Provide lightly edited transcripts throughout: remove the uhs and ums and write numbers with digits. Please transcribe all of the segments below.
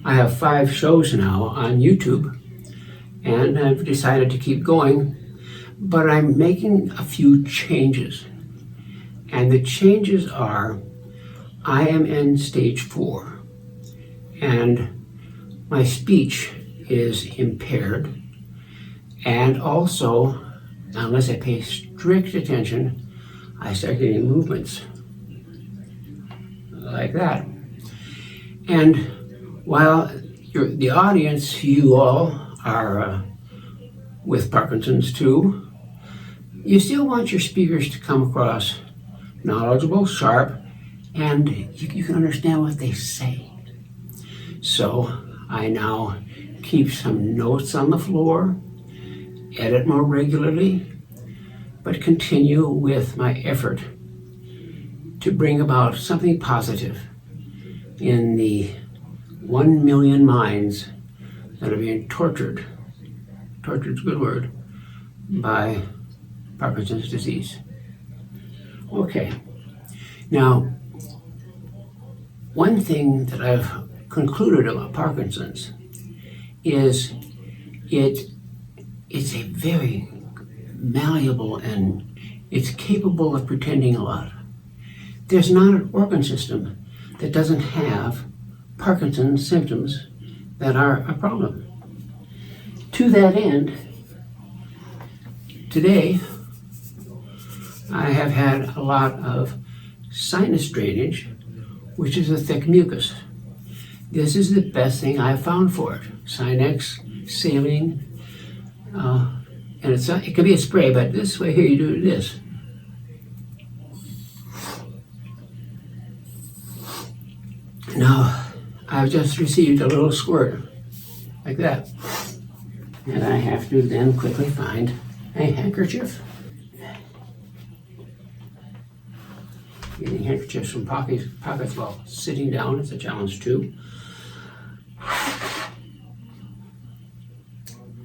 I have 5 shows now on YouTube, and I've decided to keep going, but I'm making a few changes. And the changes are, I am in stage 4, and my speech is impaired, and also, unless I pay strict attention, I start getting movements like that. And while the audience, you all are with Parkinson's too, you still want your speakers to come across knowledgeable, sharp, and you can understand what they say. So I now keep some notes on the floor, edit more regularly, but continue with my effort to bring about something positive in the 1 million minds that are being tortured's a good word, by Parkinson's disease. Okay, now, one thing that I've concluded about Parkinson's is it's a very malleable, and it's capable of pretending a lot. There's not an organ system that doesn't have Parkinson's symptoms that are a problem. To that end, today I have had a lot of sinus drainage, which is a thick mucus. This is the best thing I've found for it. Sinex, saline, and it can be a spray, but this way here you do this. Now, I've just received a little squirt, like that. And I have to then quickly find a handkerchief. Getting handkerchiefs from pockets while sitting down is a challenge too.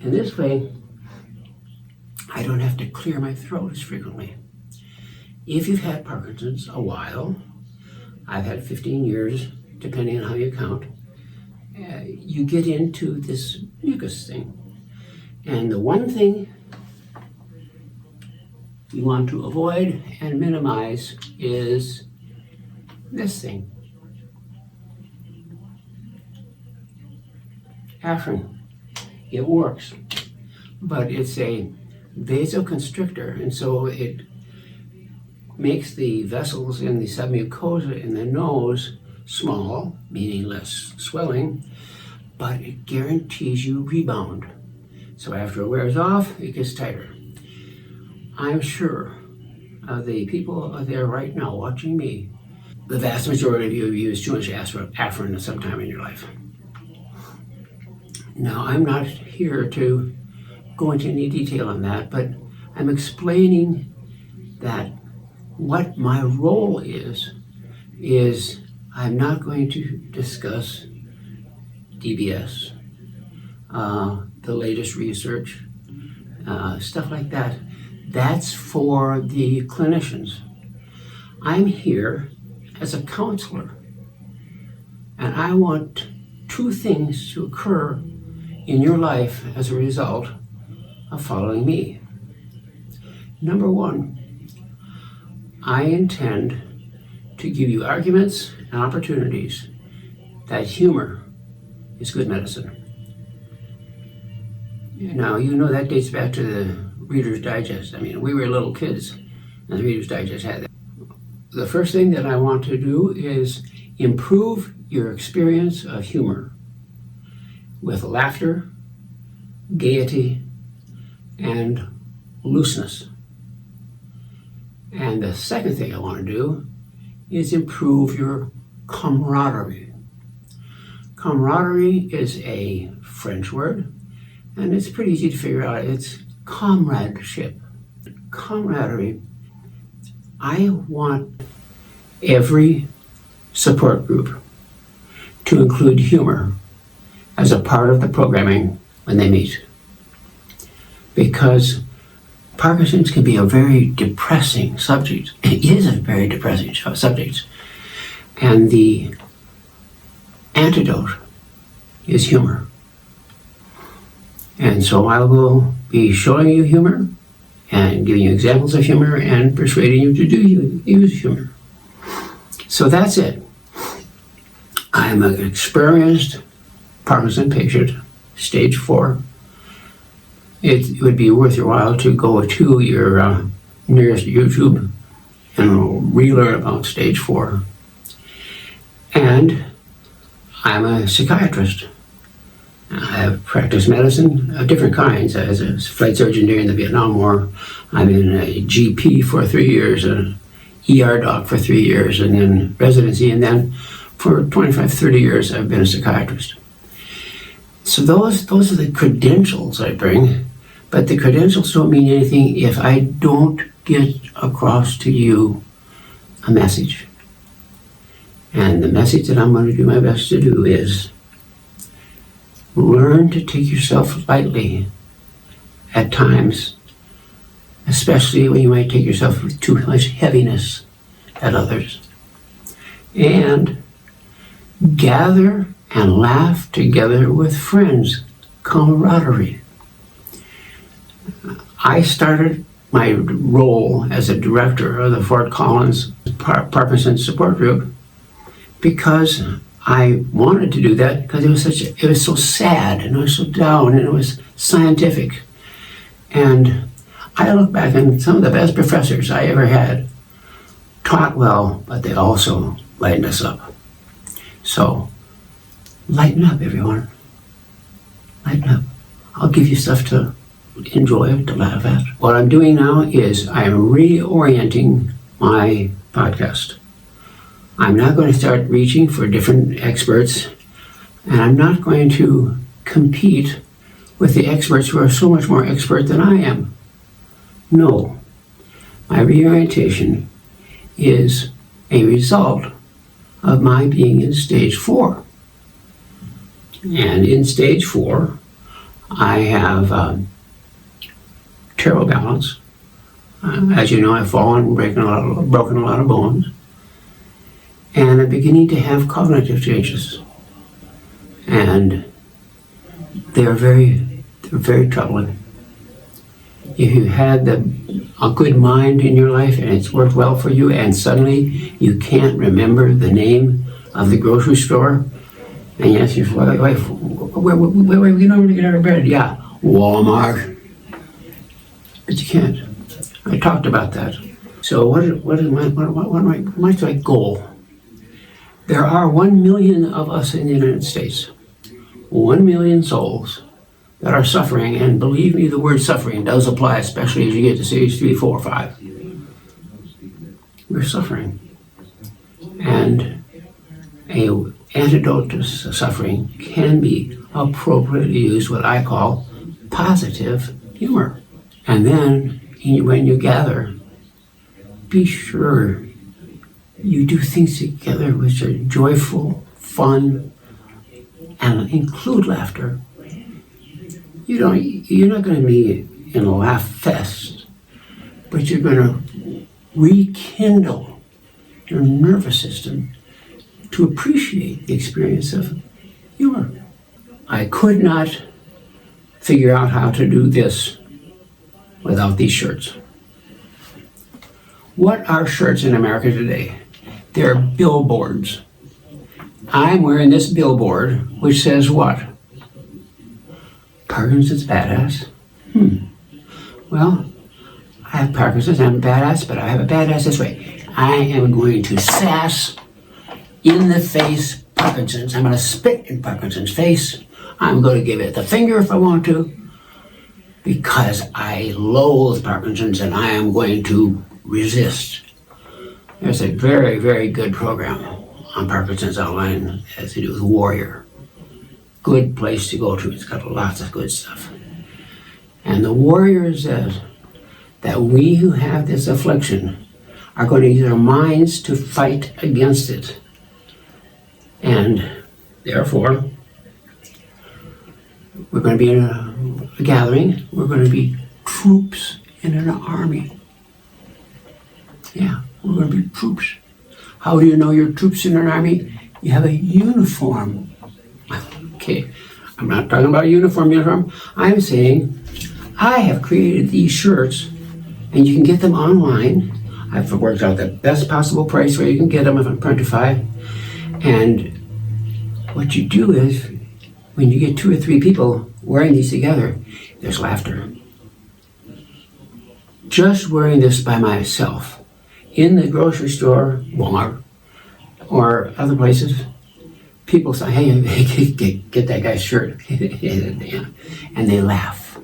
And this way, I don't have to clear my throat as frequently. If you've had Parkinson's a while, I've had 15 years, depending on how you count, you get into this mucus thing. And the one thing you want to avoid and minimize is this thing. Afrin. It works, but it's a vasoconstrictor, and so it makes the vessels in the submucosa in the nose small, meaning less swelling, but it guarantees you rebound. So after it wears off, it gets tighter. I'm sure the people there right now watching me, the vast majority of you have used too much Afrin at some time in your life. Now, I'm not here to go into any detail on that, but I'm explaining that what my role is I'm not going to discuss DBS, the latest research, stuff like that. That's for the clinicians. I'm here as a counselor, and I want 2 things to occur in your life as a result of following me. Number 1, I intend to give you arguments and opportunities that humor is good medicine. Now, you know that dates back to the Reader's Digest. I mean, we were little kids, and the Reader's Digest had that. The first thing that I want to do is improve your experience of humor with laughter, gaiety, and looseness. And the second thing I want to do is improve your camaraderie. Camaraderie is a French word, and it's pretty easy to figure out. It's comradeship. Camaraderie, I want every support group to include humor as a part of the programming when they meet. Because Parkinson's can be a very depressing subject. It is a very depressing subject. And the antidote is humor. And so I will be showing you humor and giving you examples of humor and persuading you to use humor. So that's it. I'm an experienced Parkinson's patient, stage 4. It would be worth your while to go to your nearest YouTube and relearn about stage 4. And I'm a psychiatrist. I have practiced medicine of different kinds. As a flight surgeon during the Vietnam War, I've been a GP for 3 years, an ER doc for 3 years, and then residency, and then for 25, 30 years I've been a psychiatrist. So those are the credentials I bring, but the credentials don't mean anything if I don't get across to you a message. And the message that I'm going to do my best to do is learn to take yourself lightly at times, especially when you might take yourself with too much heaviness at others. And gather and laugh together with friends, camaraderie. I started my role as a director of the Fort Collins Parkinson's Support Group because I wanted to do that because it was so sad and it was so down and it was scientific. And I look back and some of the best professors I ever had taught well, but they also lightened us up. So lighten up, everyone. Lighten up. I'll give you stuff to enjoy, to laugh at. What I'm doing now is I'm reorienting my podcast. I'm not going to start reaching for different experts, and I'm not going to compete with the experts who are so much more expert than I am. No. My reorientation is a result of my being in stage 4. And in stage 4, I have terrible balance. As you know, I've fallen, broken a lot of bones. And I'm beginning to have cognitive changes. And they're very troubling. If you had a good mind in your life and it's worked well for you and suddenly you can't remember the name of the grocery store and you ask your wife, where are we going to get our bread? Yeah, Walmart. But you can't. I talked about that. So what's my goal? There are 1 million of us in the United States, 1 million souls that are suffering, and believe me, the word suffering does apply, especially as you get to stage 3, 4, 5. We're suffering. And an antidote to suffering can be appropriately used, what I call positive humor. And then, when you gather, be sure you do things together which are joyful, fun, and include laughter. You're not going to be in a laugh fest, but you're going to rekindle your nervous system to appreciate the experience of humor. I could not figure out how to do this without these shirts. What are shirts in America today? They're billboards. I'm wearing this billboard, which says what? Parkinson's Badass? Well, I have Parkinson's, I'm a badass, but I have a badass this way. I am going to sass in the face Parkinson's. I'm going to spit in Parkinson's face. I'm going to give it the finger if I want to, because I loathe Parkinson's and I am going to resist. There's a very, very good program on Parkinson's online as to do with Warrior. Good place to go to. It's got lots of good stuff. And the Warrior says that we who have this affliction are going to use our minds to fight against it. And therefore, we're going to be in a gathering. We're going to be troops in an army. Yeah, we're going to be troops. How do you know you're troops in an army? You have a uniform. Okay, I'm not talking about a uniform. I'm saying I have created these shirts, and you can get them online. I've worked out the best possible price where you can get them if I'm Printify. And what you do is, when you get 2 or 3 people wearing these together, there's laughter. Just wearing this by myself in the grocery store, Walmart, or other places, people say, hey, get that guy's shirt. And they laugh.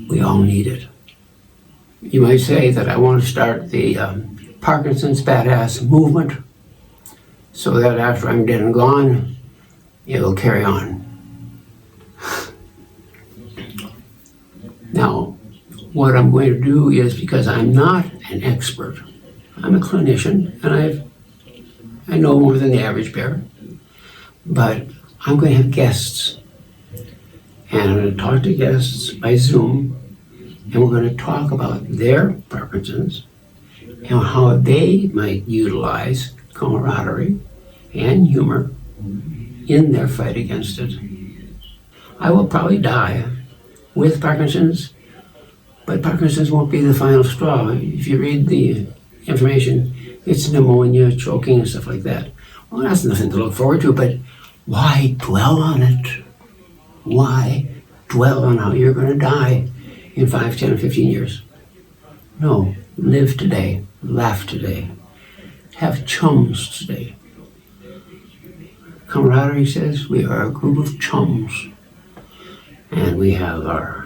We all need it. You might say that I want to start the Parkinson'S Badass movement so that after I'm dead and gone, it'll carry on. Now, what I'm going to do is, because I'm not an expert, I'm a clinician, and I know more than the average bear, but I'm going to have guests, and I'm going to talk to guests by Zoom, and we're going to talk about their Parkinson's and how they might utilize camaraderie and humor in their fight against it. I will probably die with Parkinson's, but Parkinson's won't be the final straw. If you read the information, it's pneumonia, choking, and stuff like that. Well, that's nothing to look forward to, but why dwell on it? Why dwell on how you're going to die in 5, 10, or 15 years? No, live today, laugh today, have chums today. Camaraderie says we are a group of chums, and we have our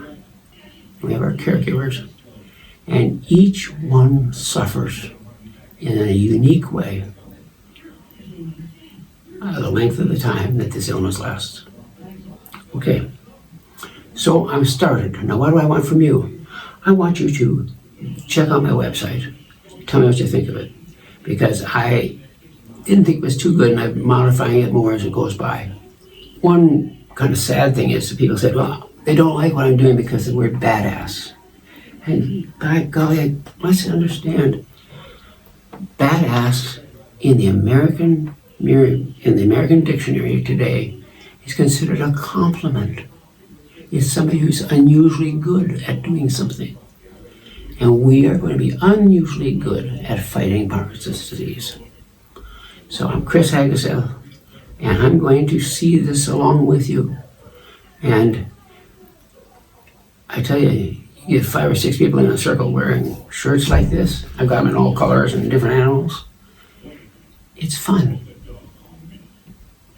caregivers, and each one suffers in a unique way the length of the time that this illness lasts. Okay, so I'm started. Now what do I want from you? I want you to check out my website. Tell me what you think of it, because I didn't think it was too good, and I'm modifying it more as it goes by. One kind of sad thing is that people said, well, they don't like what I'm doing because of the word badass. And by golly, let's understand, badass in the American dictionary today is considered a compliment. It's somebody who's unusually good at doing something. And we are going to be unusually good at fighting Parkinson's disease. So I'm Chris Hagasel, and I'm going to see this along with you. And I tell you, you get 5 or 6 people in a circle wearing shirts like this. I've got them in all colors and different animals. It's fun.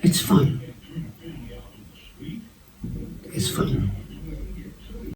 It's fun. It's fun.